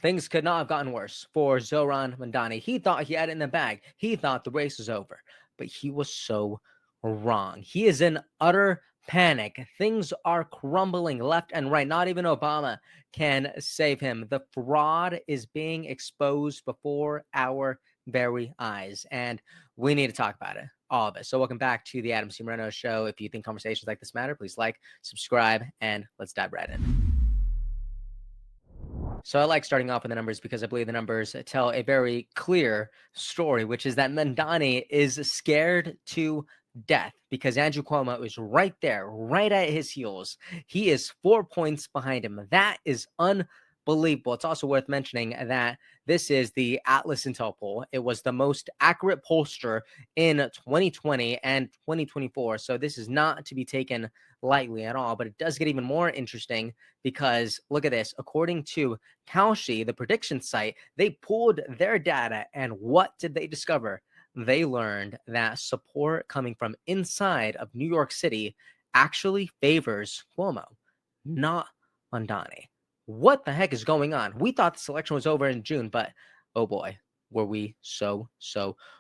things could not have gotten worse for Zohran Mamdani. He thought he had it in the bag. He thought the race was over, but he was so wrong. He is in utter panic. Things are crumbling left and right. Not even Obama can save him. The fraud is being exposed before our very eyes, and we need to talk about it, all of it. So welcome back to the Adam C. Moreno Show. If you think conversations like this matter, please like, subscribe, and let's dive right in. So I like starting off with the numbers because I believe the numbers tell a very clear story, which is that Madani is scared to death because Andrew Cuomo is right there, right at his heels. He is 4 points behind him. That is unbelievable. It's also worth mentioning that this is the Atlas Intel poll. It was the most accurate pollster in 2020 and 2024. So this is not to be taken lightly at all, but it does get even more interesting because look at this. According to Kalshi, the prediction site, they pulled their data, and what did they discover? They learned that support coming from inside of New York City actually favors Cuomo, not Mamdani. What the heck is going on? We thought this election was over in June, but oh boy, were we so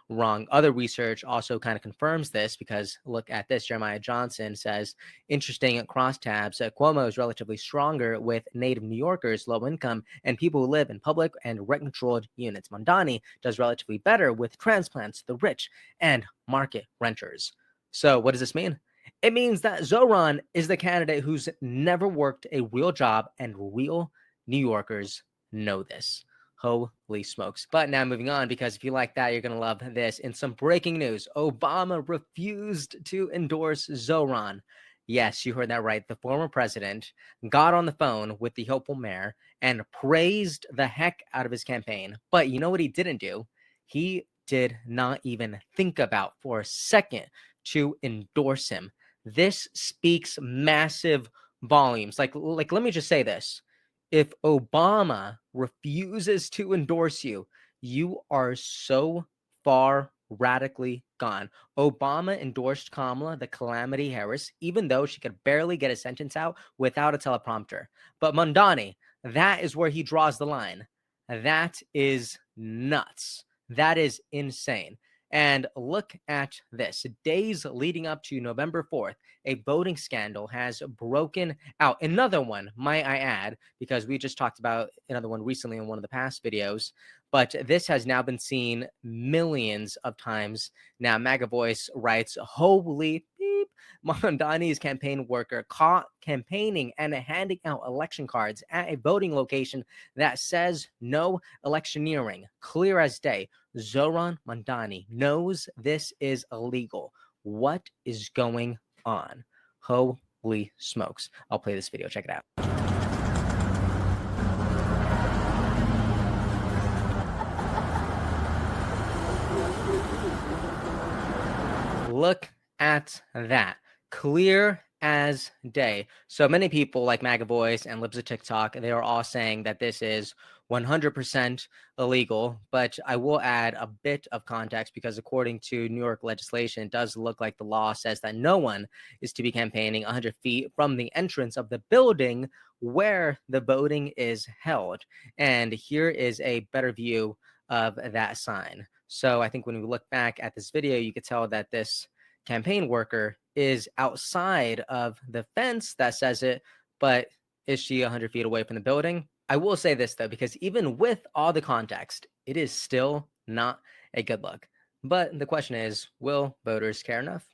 wrong. Other research also kind of confirms this because look at this. Jeremiah Johnson says, interesting crosstabs. Cuomo is relatively stronger with native New Yorkers, low income, and people who live in public and rent-controlled units. Mamdani does relatively better with transplants, the rich, and market renters. So what does this mean? It means that Zohran is the candidate who's never worked a real job, and real New Yorkers know this. Holy smokes. But now moving on, because if you like that, you're going to love this. In some breaking news, Obama refused to endorse Zohran. Yes, you heard that right. The former president got on the phone with the hopeful mayor and praised the heck out of his campaign. But you know what he didn't do? He did not even think about for a second to endorse him. This speaks massive volumes. Like let me just say this. If Obama refuses to endorse you, you are so far radically gone. Obama endorsed Kamala, the Calamity Harris, even though she could barely get a sentence out without a teleprompter. But Mamdani, that is where he draws the line. That is nuts. That is insane. And look at this. Days leading up to November 4th, a voting scandal has broken out. Another one, might I add, because we just talked about another one recently in one of the past videos. But this has now been seen millions of times. Now, MAGA Voice writes, holy beep, Mamdani's campaign worker caught campaigning and handing out election cards at a voting location that says no electioneering. Clear as day. Zohran Mamdani knows this is illegal. What is going on? Holy smokes. I'll play this video. Check it out. Look at that. Clear as day. So many people like MAGA Voice and Libs of TikTok, they are all saying that this is 100% illegal, but I will add a bit of context because according to New York legislation, it does look like the law says that no one is to be campaigning 100 feet from the entrance of the building where the voting is held. And here is a better view of that sign. So I think when we look back at this video, you could tell that this campaign worker is outside of the fence that says it, but is she 100 feet away from the building? I will say this, though, because even with all the context, it is still not a good look. But the question is, will voters care enough?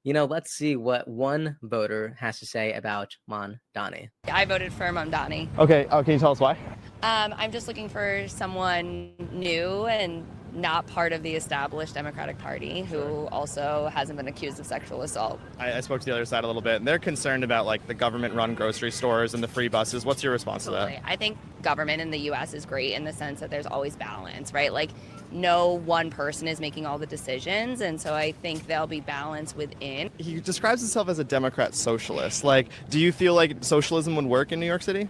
You know, let's see what one voter has to say about Mamdani. I voted for Mamdani. Okay, can you tell us why? I'm just looking for someone new and not part of the established Democratic Party who also hasn't been accused of sexual assault. I spoke to the other side a little bit, and they're concerned about like the government-run grocery stores and the free buses. What's your response to that? I think government in the U.S. is great in the sense that there's always balance, right? Like no one person is making all the decisions, and so I think there'll be balance within. He describes himself as a Democrat socialist. Like, do you feel like socialism would work in New York City?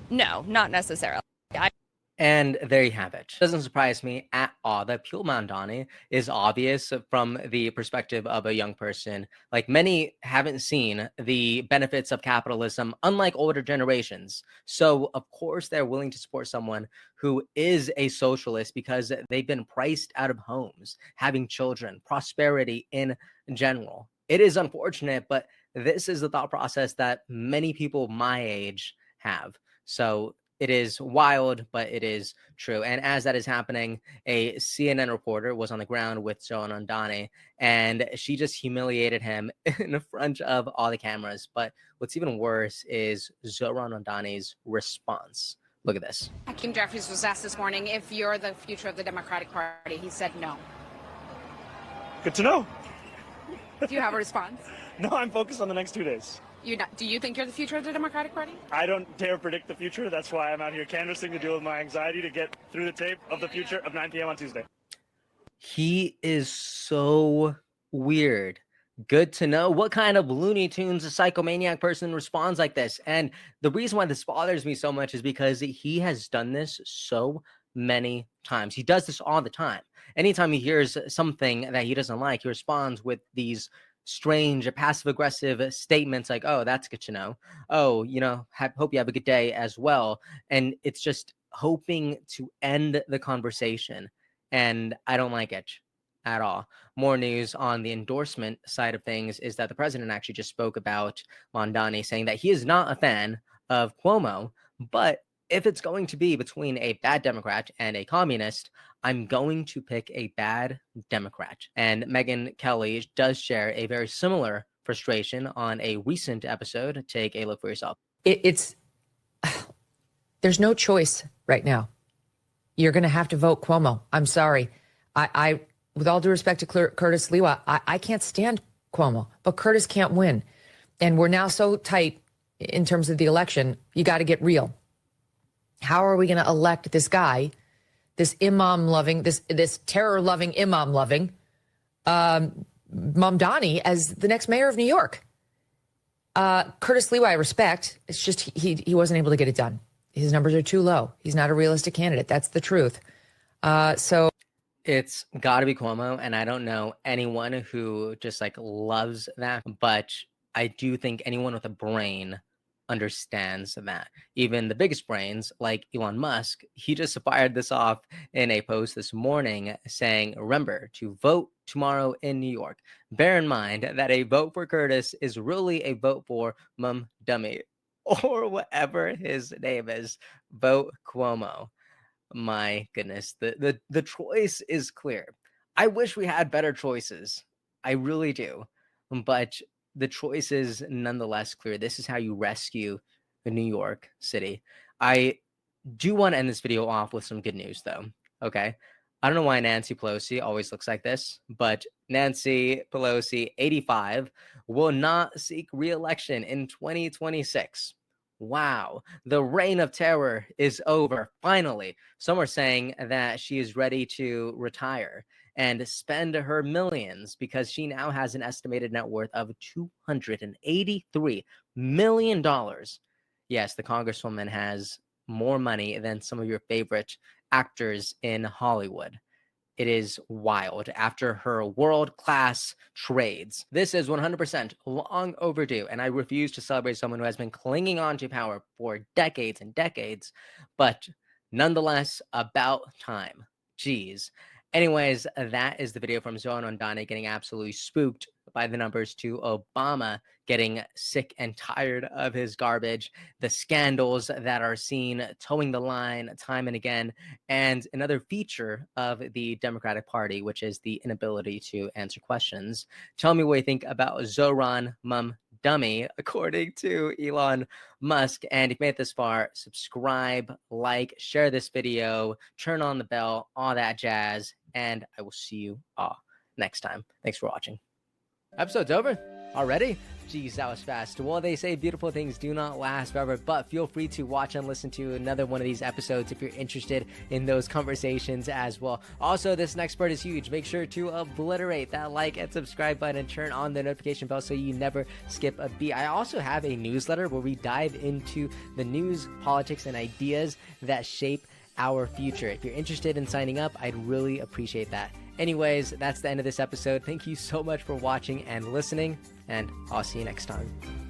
No, not necessarily. And there you have it. Doesn't surprise me at all that Pure Mamdani is obvious from the perspective of a young person. Like, many haven't seen the benefits of capitalism, unlike older generations. So, of course, they're willing to support someone who is a socialist because they've been priced out of homes, having children, prosperity in general. It is unfortunate, but this is the thought process that many people my age have. So it is wild, but it is true. And as that is happening, a CNN reporter was on the ground with Zohran, and she just humiliated him in front of all the cameras. But what's even worse is Zohran's response. Look at this. Hakeem Jeffries was asked this morning if you're the future of the Democratic Party. He said no. Good to know. Do you have a response? No, I'm focused on the next 2 days. Do you think you're the future of the Democratic Party? I don't dare predict the future. That's why I'm out here canvassing to deal with my anxiety to get through the tape of the future of 9 p.m. on Tuesday. He is so weird. Good to know. What kind of Looney Tunes a psychomaniac person responds like this? And the reason why this bothers me so much is because he has done this so many times. He does this all the time. Anytime he hears something that he doesn't like, he responds with these strange passive-aggressive statements like, oh, that's good to know. Oh, hope you have a good day as well. And it's just hoping to end the conversation. And I don't like it at all. More news on the endorsement side of things is that the president actually just spoke about Mamdani, saying that he is not a fan of Cuomo, but if it's going to be between a bad Democrat and a communist, I'm going to pick a bad Democrat. And Megyn Kelly does share a very similar frustration on a recent episode. Take a look for yourself. There's no choice right now. You're going to have to vote Cuomo. I'm sorry. I with all due respect to Curtis Lewa, I can't stand Cuomo, but Curtis can't win. And we're now so tight in terms of the election, you got to get real. How are we going to elect this guy, this imam-loving, this terror-loving, imam-loving Mamdani as the next mayor of New York? Curtis Lewa, I respect. It's just he wasn't able to get it done. His numbers are too low. He's not a realistic candidate. That's the truth. So it's got to be Cuomo, and I don't know anyone who just loves that, but I do think anyone with a brain understands that. Even the biggest brains like Elon Musk, he just fired this off in a post this morning saying, remember to vote tomorrow in New York. Bear in mind that a vote for Curtis is really a vote for Mamdani or whatever his name is. Vote Cuomo. My goodness, the choice is clear. I wish we had better choices. I really do. But the choice is nonetheless clear. This is how you rescue New York City. I do want to end this video off with some good news, though. Okay. I don't know why Nancy Pelosi always looks like this, but Nancy Pelosi, 85, will not seek re-election in 2026. Wow, the reign of terror is over, finally. Some are saying that she is ready to retire and spend her millions because she now has an estimated net worth of $283 million. Yes, the Congresswoman has more money than some of your favorite actors in Hollywood. It is wild after her world-class trades. This is 100% long overdue, and I refuse to celebrate someone who has been clinging on to power for decades and decades, but nonetheless, about time. Jeez. Anyways, that is the video from Zohran getting absolutely spooked by the numbers to Obama getting sick and tired of his garbage, the scandals that are seen towing the line time and again, and another feature of the Democratic Party, which is the inability to answer questions. Tell me what you think about Zohran Mamdani, according to Elon Musk. And if you made it this far, subscribe, like, share this video, turn on the bell, all that jazz, and I will see you all next time. Thanks for watching. Episode's over already? Geez, that was fast. Well, they say beautiful things do not last forever, but feel free to watch and listen to another one of these episodes if you're interested in those conversations as well. Also, this next part is huge. Make sure to obliterate that like and subscribe button and turn on the notification bell so you never skip a beat. I also have a newsletter where we dive into the news, politics, and ideas that shape our future. If you're interested in signing up, I'd really appreciate that. Anyways, that's the end of this episode. Thank you so much for watching and listening, and I'll see you next time.